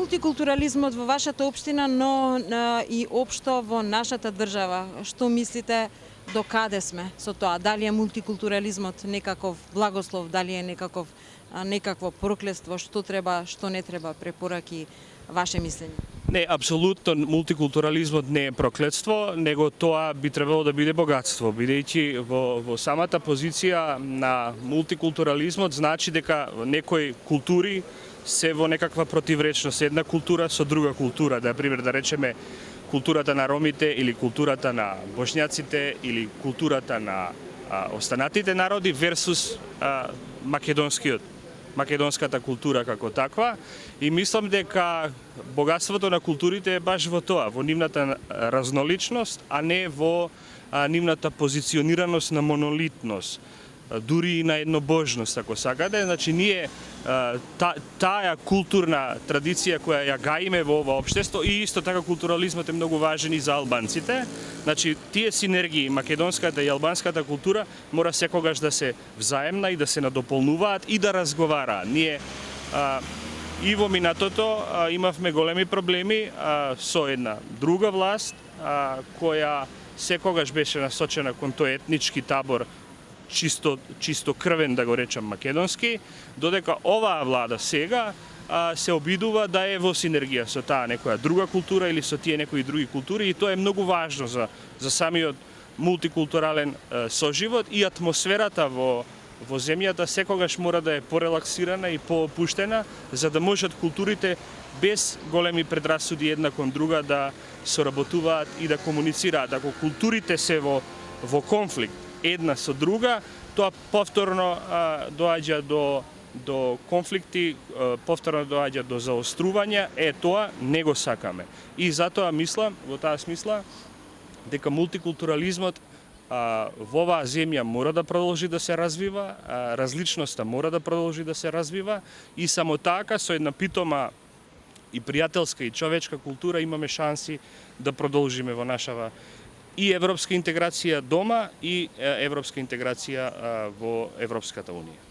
мултикултурализмот во вашата општина, но и општо во нашата држава? Што мислите, до каде сме со тоа? Дали е мултикултурализмот некаков благослов, дали е некакво проклетство, што треба, што не треба, препораки, ваше мислење? Не, апсолутно мултикултурализмот не е проклетство, него тоа би требало да биде богатство, бидејќи во самата позиција на мултикултурализмот значи дека некои култури се во некаква противречност, една култура со друга култура, пример да речеме културата на ромите или културата на бошњаците или културата на останатите народи версус македонската култура како таква, и мислам дека богатството на културите е баш во тоа, во нивната разноличност, а не во нивната позиционираност на монолитност, дури и на еднобожност, ако сакате. Значи, ние таа културна традиција која ја гаиме во ова општество, и исто така културализмот е многу важен и за албанците. Значи, тие синергии, македонската и албанската култура мора секогаш да се взаемна и да се надополнуваат и да разговараат. Ние и во минатото имавме големи проблеми со една друга власт која секогаш беше насочена кон тој етнички табор, чисто крвен, да го речам, македонски, додека оваа влада сега се обидува да е во синергија со таа некоја друга култура или со тие некои други култури, и тоа е многу важно за самиот мултикултурален соживот, и атмосферата во земјата секогаш мора да е порелаксирана и поопуштена, за да можат културите без големи предрасуди една кон друга да соработуваат и да комуницираат. Ако културите се во конфликт една со друга, тоа повторно доаѓа до конфликти, повторно доаѓа до заострувања, тоа не го сакаме. И затоа мислам, во таа смисла, дека мултикултурализмот во оваа земја мора да продолжи да се развива, различноста мора да продолжи да се развива, и само така со една питома и пријателска и човечка култура имаме шанси да продолжиме во нашава и европска интеграција дома и европска интеграција во Европската унија.